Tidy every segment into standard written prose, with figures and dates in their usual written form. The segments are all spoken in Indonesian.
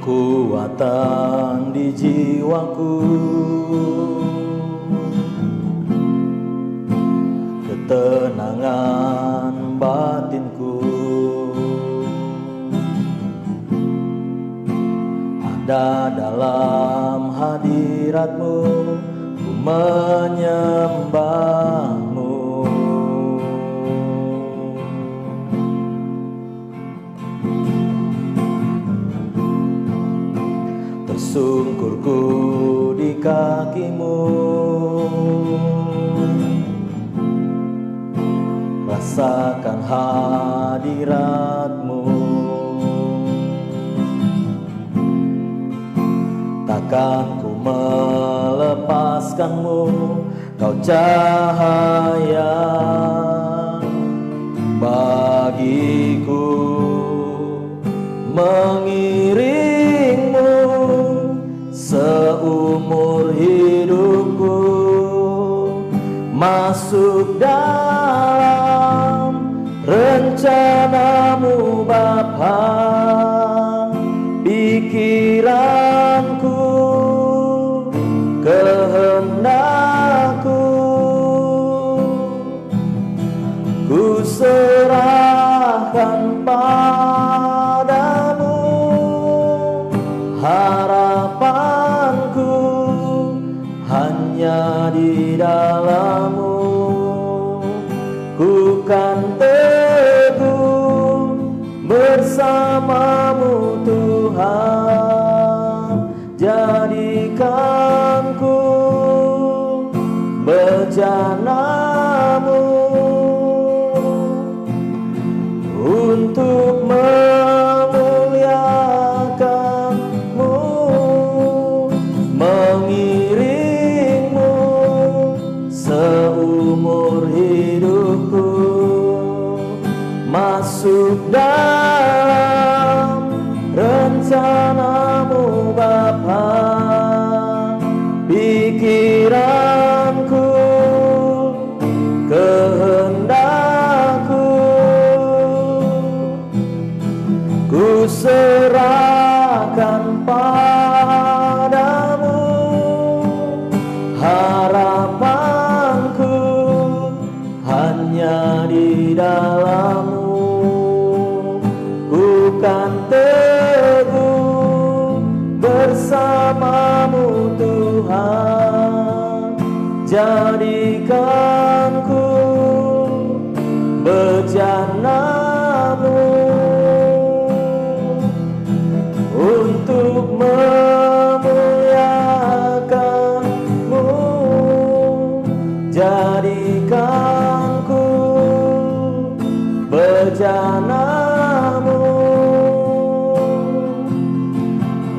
kekuatan di jiwaku, ketenangan batinku. Ada dalam hadirat-Mu, ku menyembah-Mu. Tersungkurku di kaki-Mu, rasakan hadirat-Mu. Takkan ku melepaskan-Mu, Kau cahaya bagiku. Mengiring-Mu seumur hidupku, masuk dalam rencana-Mu Bapa. Pikiranku, kehendakku, ku serahkan padamu. Harapanku hanya di dalam-Mu, ku kan teguh bersama-Mu Tuhan. Jadikanku bejana-Mu untuk memuliakan-Mu, mengiring-Mu seumur hidupku, masuk dalam rencana-Mu Bapa. Pikiranku, kehendakku, ku serahkan padamu. Harapanku hanya di dalam-Mu, ku kan teguh bersama-Mu Tuhan. Jadikanku bejana-Mu untuk memuliakan-Mu. Jadikanku bejana-Mu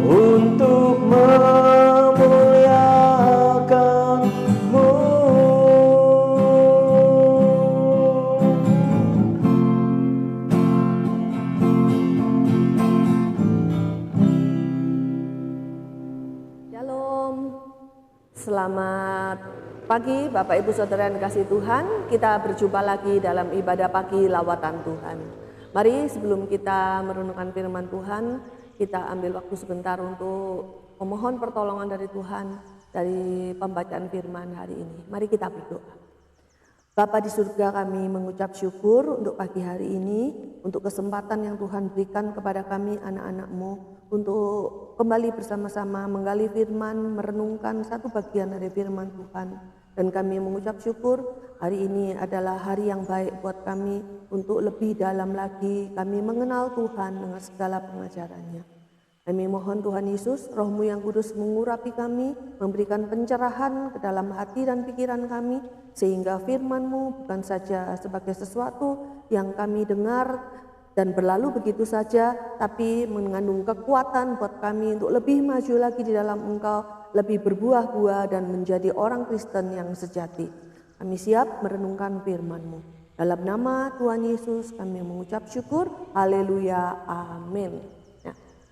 untuk memuliakan-Mu. Shalom. Selamat pagi Bapak Ibu Saudara yang kasih Tuhan. Kita berjumpa lagi dalam ibadah pagi lawatan Tuhan. Mari sebelum kita merenungkan firman Tuhan, kita ambil waktu sebentar untuk memohon pertolongan dari Tuhan dari pembacaan firman hari ini. Mari kita berdoa. Bapa di surga, kami mengucap syukur untuk pagi hari ini, untuk kesempatan yang Tuhan berikan kepada kami anak-anak-Mu untuk kembali bersama-sama menggali firman, merenungkan satu bagian dari firman Tuhan. Dan kami mengucap syukur hari ini adalah hari yang baik buat kami untuk lebih dalam lagi kami mengenal Tuhan dengan segala pengajarannya. Kami mohon Tuhan Yesus, Roh-Mu yang kudus mengurapi kami, memberikan pencerahan ke dalam hati dan pikiran kami, sehingga firman-Mu bukan saja sebagai sesuatu yang kami dengar dan berlalu begitu saja, tapi mengandung kekuatan buat kami untuk lebih maju lagi di dalam Engkau, lebih berbuah-buah dan menjadi orang Kristen yang sejati. Kami siap merenungkan firman-Mu. Dalam nama Tuhan Yesus kami mengucap syukur. Haleluya. Amin.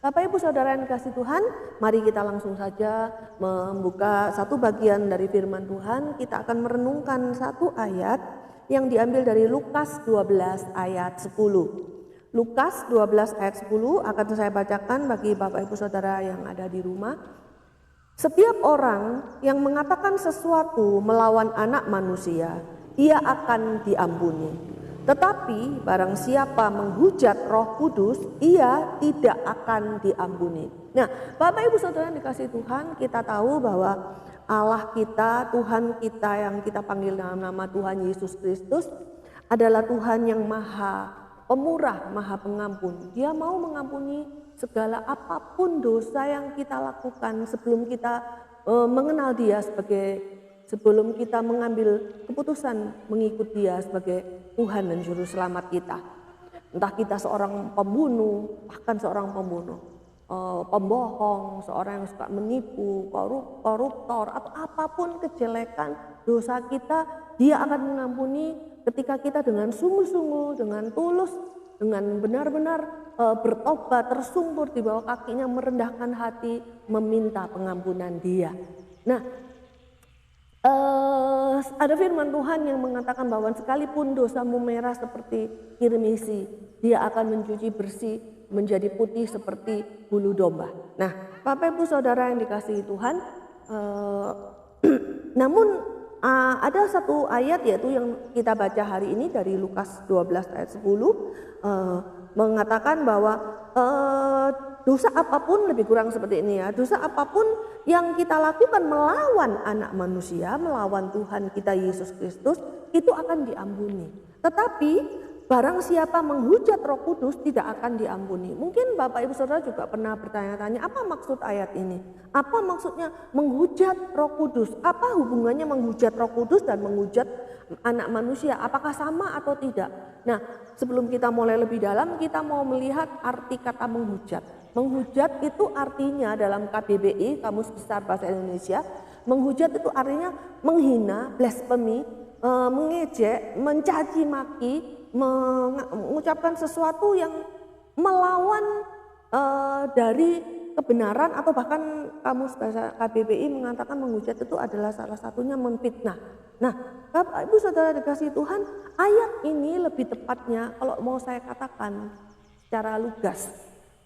Bapak Ibu Saudara yang dikasih Tuhan, mari kita langsung saja membuka satu bagian dari firman Tuhan. Kita akan merenungkan satu ayat yang diambil dari Lukas 12 ayat 10. Lukas 12 ayat 10 akan saya bacakan bagi Bapak Ibu Saudara yang ada di rumah. Setiap orang yang mengatakan sesuatu melawan anak manusia, ia akan diampuni. Tetapi barang siapa menghujat Roh Kudus, ia tidak akan diampuni. Nah, Bapak Ibu Saudara yang dikasihi Tuhan, kita tahu bahwa Allah kita, Tuhan kita yang kita panggil dalam nama Tuhan Yesus Kristus adalah Tuhan yang maha pemurah, maha pengampun. Dia mau mengampuni segala apapun dosa yang kita lakukan sebelum kita mengenal Dia sebelum kita mengambil keputusan mengikut Dia sebagai Tuhan dan Juru Selamat kita. Entah kita seorang pembunuh, bahkan seorang pembunuh, pembohong, seorang yang suka menipu, koruptor, atau apapun kejelekan dosa kita, Dia akan mengampuni ketika kita dengan sungguh-sungguh, dengan tulus, dengan benar-benar bertobat, tersungkur di bawah kakinya, merendahkan hati, meminta pengampunan Dia. Nah, ada firman Tuhan yang mengatakan bahwa sekalipun dosamu merah seperti kirmisi, Dia akan mencuci bersih menjadi putih seperti bulu domba. Nah, Bapak Ibu Saudara yang dikasihi Tuhan, namun ada satu ayat yaitu yang kita baca hari ini dari Lukas 12 ayat 10 mengatakan bahwa dosa apapun, lebih kurang seperti ini ya, dosa apapun yang kita lakukan melawan anak manusia, melawan Tuhan kita Yesus Kristus, itu akan diampuni. Tetapi barang siapa menghujat Roh Kudus tidak akan diampuni. Mungkin Bapak Ibu Saudara juga pernah bertanya-tanya, apa maksud ayat ini? Apa maksudnya menghujat Roh Kudus? Apa hubungannya menghujat Roh Kudus dan menghujat anak manusia? Apakah sama atau tidak? Nah, sebelum kita mulai lebih dalam, kita mau melihat arti kata menghujat. Menghujat itu artinya dalam KBBI, Kamus Besar Bahasa Indonesia, menghujat itu artinya menghina, blasphemy, mengejek, mencaci maki, mengucapkan sesuatu yang melawan dari kebenaran, atau bahkan Kamus Bahasa KBBI mengatakan menghujat itu adalah salah satunya memfitnah. Nah, Bapak Ibu Saudara dikasihi Tuhan, ayat ini lebih tepatnya kalau mau saya katakan secara lugas,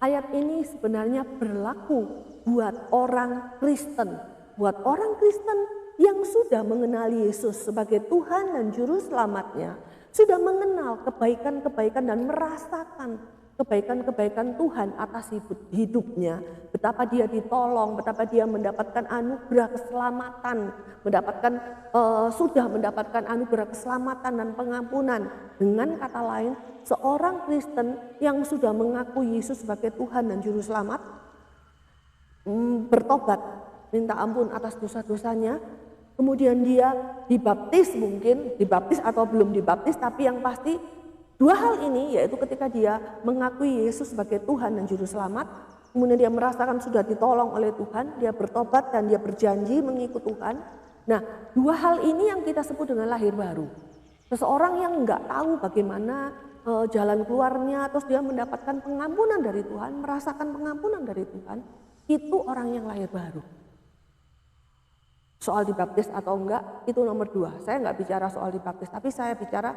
ayat ini sebenarnya berlaku buat orang Kristen, buat orang Kristen yang sudah mengenal Yesus sebagai Tuhan dan Juru Selamatnya, sudah mengenal kebaikan-kebaikan dan merasakan kebaikan-kebaikan Tuhan atas hidupnya, betapa dia ditolong, betapa dia mendapatkan anugerah keselamatan, sudah mendapatkan anugerah keselamatan dan pengampunan. Dengan kata lain, seorang Kristen yang sudah mengakui Yesus sebagai Tuhan dan Juru Selamat, bertobat, minta ampun atas dosa-dosanya, kemudian dia dibaptis, mungkin dibaptis atau belum dibaptis, tapi yang pasti dua hal ini, yaitu ketika dia mengakui Yesus sebagai Tuhan dan Juru Selamat, kemudian dia merasakan sudah ditolong oleh Tuhan, dia bertobat dan dia berjanji mengikut Tuhan. Nah, dua hal ini yang kita sebut dengan lahir baru. Seseorang yang nggak tahu bagaimana jalan keluarnya, terus dia mendapatkan pengampunan dari Tuhan, merasakan pengampunan dari Tuhan, itu orang yang lahir baru. Soal dibaptis atau enggak, itu nomor dua. Saya nggak bicara soal dibaptis, tapi saya bicara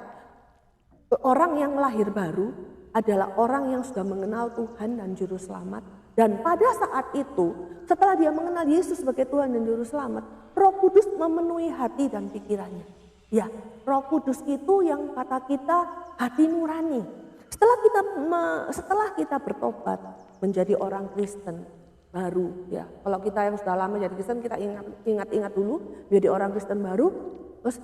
orang yang lahir baru adalah orang yang sudah mengenal Tuhan dan Juru Selamat. Dan pada saat itu, setelah dia mengenal Yesus sebagai Tuhan dan Juru Selamat, Roh Kudus memenuhi hati dan pikirannya. Ya, Roh Kudus itu yang kata kita hati nurani. Setelah kita bertobat menjadi orang Kristen baru, ya. Kalau kita yang sudah lama jadi Kristen, kita ingat dulu menjadi orang Kristen baru. Terus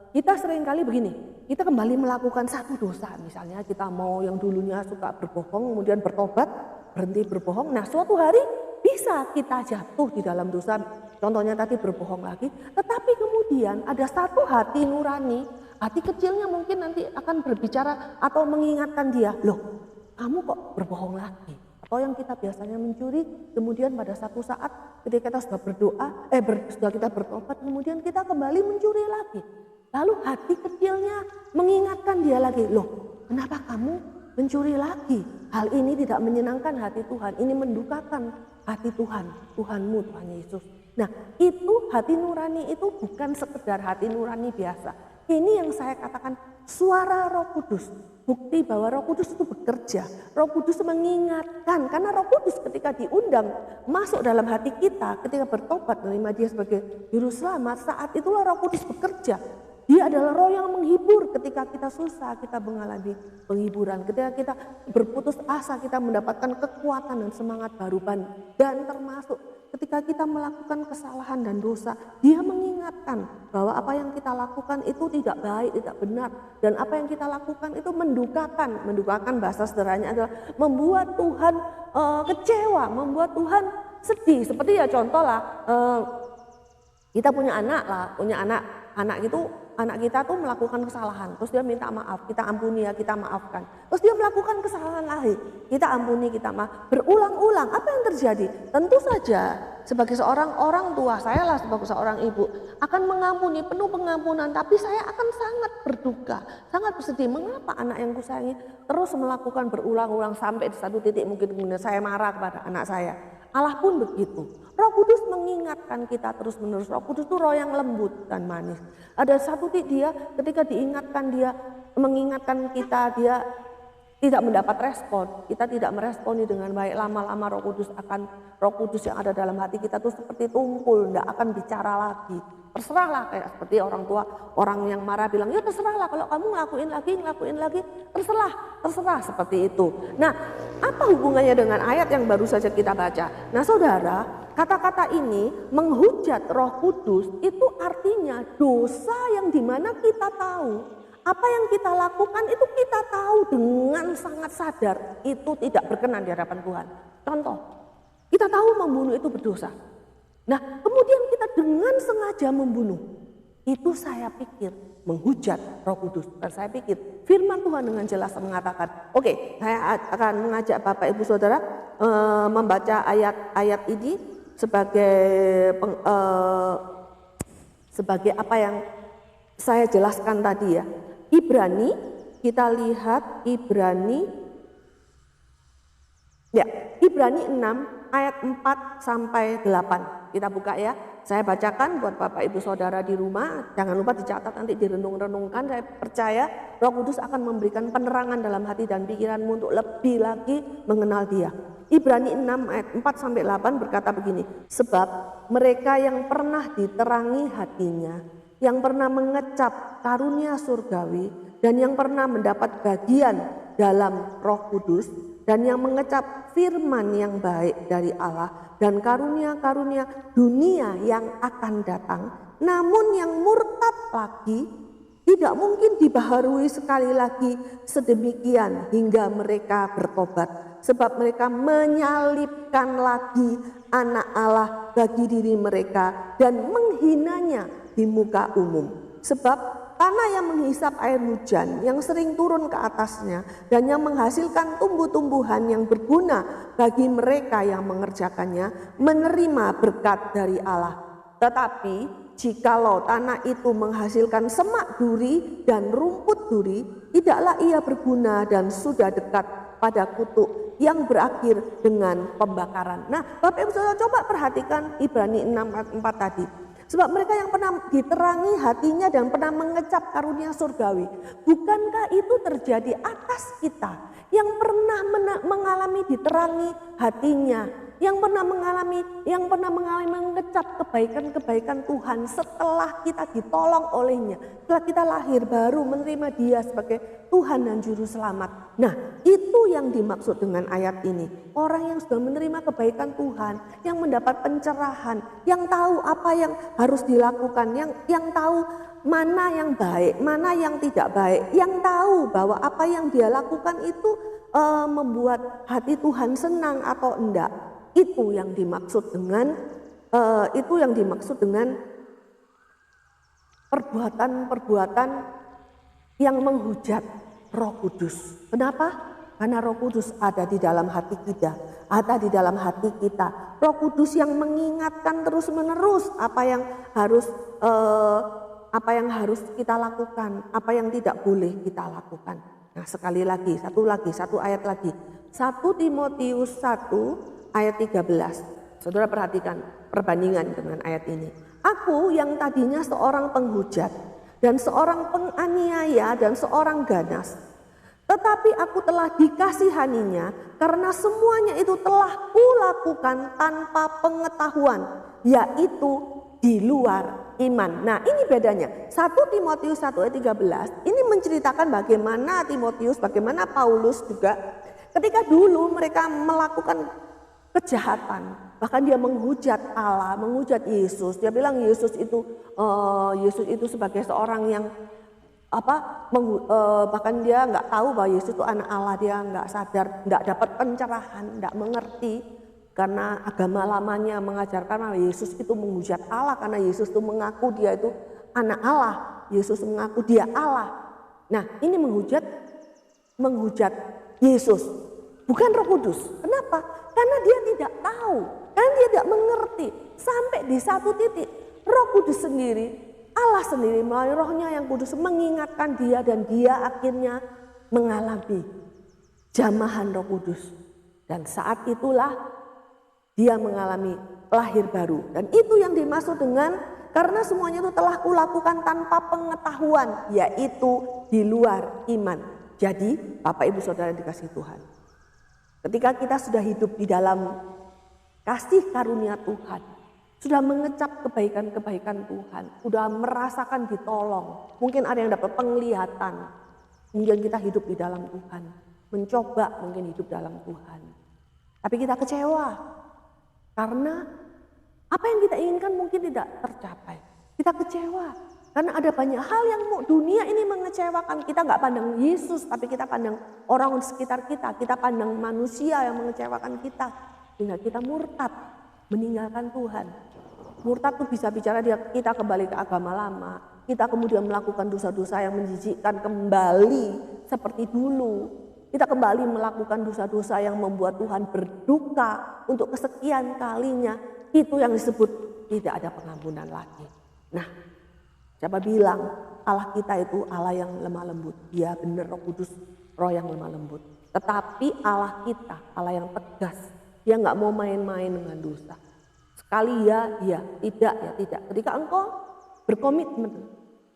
kita seringkali begini, kita kembali melakukan satu dosa, misalnya kita mau yang dulunya suka berbohong, kemudian bertobat, berhenti berbohong. Nah, suatu hari bisa kita jatuh di dalam dosa, contohnya tadi berbohong lagi, tetapi kemudian ada satu hati nurani, hati kecilnya mungkin nanti akan berbicara atau mengingatkan dia, loh kamu kok berbohong lagi? Atau yang kita biasanya mencuri, kemudian pada satu saat ketika kita sudah berdoa, sudah kita bertobat, kemudian kita kembali mencuri lagi. Lalu hati kecilnya mengingatkan dia lagi, loh kenapa kamu mencuri lagi? Hal ini tidak menyenangkan hati Tuhan, ini mendukakan hati Tuhan, Tuhanmu, Tuhan Yesus. Nah, itu hati nurani itu bukan sekedar hati nurani biasa. Ini yang saya katakan suara Roh Kudus. Bukti bahwa Roh Kudus itu bekerja. Roh Kudus mengingatkan, karena Roh Kudus ketika diundang masuk dalam hati kita, ketika bertobat menerima Dia sebagai Juru Selamat, saat itulah Roh Kudus bekerja. Dia adalah roh yang menghibur ketika kita susah, kita mengalami penghiburan. Ketika kita berputus asa, kita mendapatkan kekuatan dan semangat baru. Dan termasuk ketika kita melakukan kesalahan dan dosa, Dia mengingatkan bahwa apa yang kita lakukan itu tidak baik, tidak benar. Dan apa yang kita lakukan itu mendukakan bahasa sederhananya adalah membuat Tuhan kecewa, membuat Tuhan sedih. Seperti ya contoh lah, kita punya anak itu anak kita tuh melakukan kesalahan, terus dia minta maaf, kita ampuni ya, kita maafkan. Terus dia melakukan kesalahan lagi, kita ampuni, kita maaf, berulang-ulang. Apa yang terjadi? Tentu saja sebagai seorang orang tua, saya lah sebagai seorang ibu akan mengampuni, penuh pengampunan, tapi saya akan sangat berduka, sangat bersedih. Mengapa anak yang kusayangi terus melakukan berulang-ulang sampai di satu titik mungkin kemudian saya marah kepada anak saya. Allah pun begitu. Roh Kudus mengingatkan kita terus-menerus. Roh Kudus itu roh yang lembut dan manis. Ada satu titik dia ketika diingatkan, dia mengingatkan kita, dia tidak mendapat respon. Kita tidak meresponi dengan baik. Lama-lama Roh Kudus yang ada dalam hati kita tuh seperti tumpul, tidak akan bicara lagi. Terserahlah, kayak seperti orang tua, orang yang marah bilang, ya terserahlah kalau kamu ngelakuin lagi, terserah seperti itu. Nah, apa hubungannya dengan ayat yang baru saja kita baca? Nah saudara, kata-kata ini menghujat Roh Kudus itu artinya dosa yang dimana kita tahu. Apa yang kita lakukan itu kita tahu dengan sangat sadar itu tidak berkenan di hadapan Tuhan. Contoh, kita tahu membunuh itu berdosa. Nah kemudian kita dengan sengaja membunuh. Itu saya pikir menghujat Roh Kudus. Dan saya pikir firman Tuhan dengan jelas mengatakan, oke, saya akan mengajak Bapak Ibu Saudara membaca ayat-ayat ini sebagai apa yang saya jelaskan tadi ya. Ibrani, kita lihat Ibrani 6 ayat 4 sampai 8. Kita buka ya. Saya bacakan buat Bapak Ibu Saudara di rumah. Jangan lupa dicatat, nanti direnung-renungkan. Saya percaya Roh Kudus akan memberikan penerangan dalam hati dan pikiranmu untuk lebih lagi mengenal Dia. Ibrani 6 ayat 4 sampai 8 berkata begini. Sebab mereka yang pernah diterangi hatinya, yang pernah mengecap karunia surgawi, dan yang pernah mendapat bagian dalam Roh Kudus, dan yang mengecap firman yang baik dari Allah, dan karunia-karunia dunia yang akan datang, namun yang murtad lagi, tidak mungkin dibaharui sekali lagi sedemikian hingga mereka bertobat. Sebab mereka menyalibkan lagi anak Allah bagi diri mereka dan menghinanya di muka umum. Sebab tanah yang menghisap air hujan yang sering turun ke atasnya dan yang menghasilkan tumbuh-tumbuhan yang berguna bagi mereka yang mengerjakannya menerima berkat dari Allah. Tetapi jikalau tanah itu menghasilkan semak duri dan rumput duri, tidaklah ia berguna dan sudah dekat pada kutuk yang berakhir dengan pembakaran. Nah, Bapak Ibu Saudara coba perhatikan Ibrani 6 ayat 4 tadi. Sebab mereka yang pernah diterangi hatinya dan pernah mengecap karunia surgawi. Bukankah itu terjadi atas kita yang pernah mengalami diterangi hatinya, yang pernah mengalami mengecap kebaikan-kebaikan Tuhan setelah kita ditolong olehnya, setelah kita lahir baru menerima Dia sebagai Tuhan dan Juru Selamat. Nah, itu yang dimaksud dengan ayat ini. Orang yang sudah menerima kebaikan Tuhan, yang mendapat pencerahan, yang tahu apa yang harus dilakukan, yang tahu mana yang baik, mana yang tidak baik, yang tahu bahwa apa yang dia lakukan itu membuat hati Tuhan senang atau enggak. Itu yang dimaksud dengan perbuatan-perbuatan yang menghujat Roh Kudus. Kenapa? Karena Roh Kudus ada di dalam hati kita, ada di dalam hati kita. Roh Kudus yang mengingatkan terus-menerus apa yang harus kita lakukan, apa yang tidak boleh kita lakukan. Nah, sekali lagi, satu ayat lagi. 1 Timotius 1 ayat 13. Saudara perhatikan perbandingan dengan ayat ini. Aku yang tadinya seorang penghujat, dan seorang penganiaya dan seorang ganas. Tetapi aku telah dikasihaninya karena semuanya itu telah kulakukan tanpa pengetahuan, yaitu di luar iman. Nah, ini bedanya. 1 Timotius 1 ayat 13 ini menceritakan bagaimana Timotius, bagaimana Paulus juga ketika dulu mereka melakukan kejahatan, bahkan dia menghujat Allah, menghujat Yesus. Dia bilang Yesus itu sebagai seorang yang bahkan dia nggak tahu bahwa Yesus itu anak Allah. Dia nggak sadar, nggak dapat pencerahan, nggak mengerti karena agama lamanya mengajarkan bahwa Yesus itu menghujat Allah karena Yesus itu mengaku dia itu anak Allah. Yesus mengaku dia Allah. Nah, ini menghujat Yesus, bukan Roh Kudus. Kenapa? Karena dia tidak tahu, karena dia tidak mengerti. Sampai di satu titik Roh Kudus sendiri, Allah sendiri melalui Rohnya yang kudus mengingatkan dia, dan dia akhirnya mengalami jamahan Roh Kudus. Dan saat itulah dia mengalami lahir baru. Dan itu yang dimaksud dengan karena semuanya itu telah kulakukan tanpa pengetahuan, yaitu di luar iman. Jadi Bapak Ibu Saudara dikasihi Tuhan, ketika kita sudah hidup di dalam kasih karunia Tuhan, sudah mengecap kebaikan-kebaikan Tuhan, sudah merasakan ditolong, mungkin ada yang dapat penglihatan, mungkin kita hidup di dalam Tuhan, mencoba mungkin hidup dalam Tuhan, tapi kita kecewa karena apa yang kita inginkan mungkin tidak tercapai. Kita kecewa karena ada banyak hal yang dunia ini mengecewakan. Kita nggak pandang Yesus, tapi kita pandang orang sekitar kita, kita pandang manusia yang mengecewakan kita, sehingga kita murtad, meninggalkan Tuhan. Murtad itu bisa bicara kita kembali ke agama lama, kita kemudian melakukan dosa-dosa yang menjijikkan kembali seperti dulu. Kita kembali melakukan dosa-dosa yang membuat Tuhan berduka untuk kesekian kalinya. Itu yang disebut tidak ada pengampunan lagi. Nah, siapa bilang Allah kita itu Allah yang lemah lembut? Dia benar Roh Kudus, Roh yang lemah lembut. Tetapi Allah kita Allah yang tegas. Dia nggak mau main-main dengan dosa. Sekali ya, tidak ya tidak. Ketika engkau berkomitmen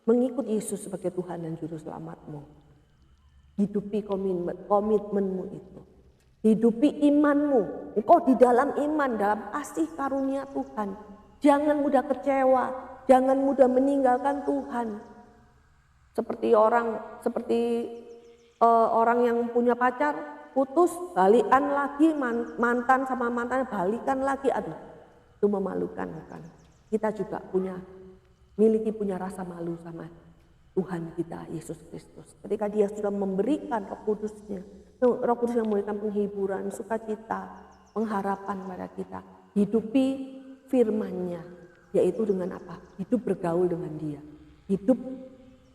mengikut Yesus sebagai Tuhan dan Juru Selamatmu, hidupi komitmenmu itu. Hidupi imanmu. Engkau di dalam iman, dalam kasih karunia Tuhan. Jangan mudah kecewa, jangan mudah meninggalkan Tuhan. Seperti orang yang punya pacar, putus, balikan lagi, mantan sama mantannya balikan lagi. Aduh, itu memalukan kan. Kita juga punya rasa malu sama Tuhan kita Yesus Kristus. Ketika dia sudah memberikan Roh Kudusnya, Roh Kudus yang memberikan penghiburan, sukacita, pengharapan pada kita. Hidupi firman-Nya, yaitu dengan apa? Hidup bergaul dengan Dia. Hidup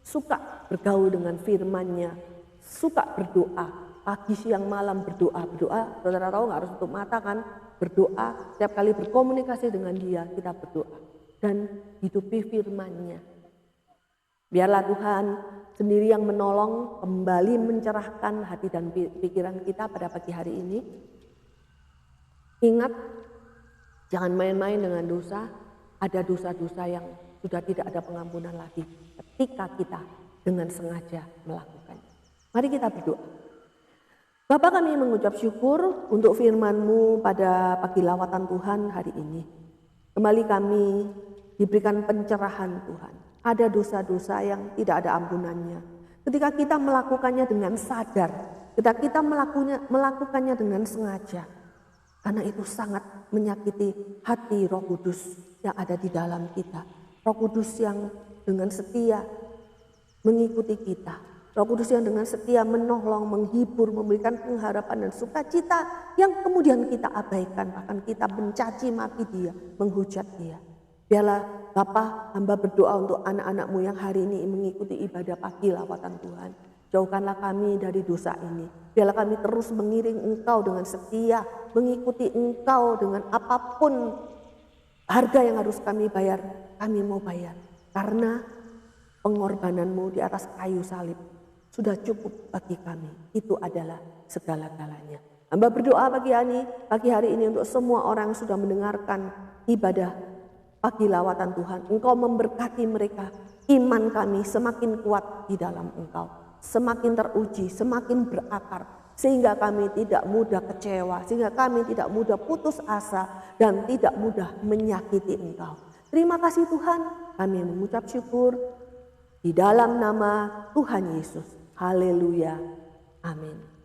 suka bergaul dengan firman-Nya, suka berdoa. Pagi, siang, malam berdoa. Saudara tahu nggak harus tutup mata kan? Berdoa, setiap kali berkomunikasi dengan Dia, kita berdoa. Dan hidupi firman-Nya. Biarlah Tuhan sendiri yang menolong, kembali mencerahkan hati dan pikiran kita pada pagi hari ini. Ingat, jangan main-main dengan dosa. Ada dosa-dosa yang sudah tidak ada pengampunan lagi ketika kita dengan sengaja melakukannya. Mari kita berdoa. Bapa, kami mengucap syukur untuk firman-Mu pada pagi lawatan Tuhan hari ini. Kembali kami diberikan pencerahan Tuhan. Ada dosa-dosa yang tidak ada ampunannya. Ketika kita melakukannya dengan sadar, ketika kita melakukannya dengan sengaja. Karena itu sangat menyakiti hati Roh Kudus yang ada di dalam kita. Roh Kudus yang dengan setia mengikuti kita. Roh Kudus yang dengan setia menolong, menghibur, memberikan pengharapan dan sukacita yang kemudian kita abaikan. Bahkan kita mencaci maki Dia, menghujat Dia. Biarlah Bapa, hamba berdoa untuk anak-anak-Mu yang hari ini mengikuti ibadah pagi lawatan Tuhan. Jauhkanlah kami dari dosa ini. Biarlah kami terus mengiring Engkau dengan setia, mengikuti Engkau dengan apapun harga yang harus kami bayar, kami mau bayar. Karena pengorbanan-Mu di atas kayu salib sudah cukup bagi kami. Itu adalah segala-galanya. Hamba berdoa pagi hari ini untuk semua orang yang sudah mendengarkan ibadah pagi lawatan Tuhan. Engkau memberkati mereka, iman kami semakin kuat di dalam Engkau, semakin teruji, semakin berakar, sehingga kami tidak mudah kecewa, sehingga kami tidak mudah putus asa dan tidak mudah menyakiti Engkau. Terima kasih Tuhan, kami mengucap syukur di dalam nama Tuhan Yesus. Haleluya. Amin.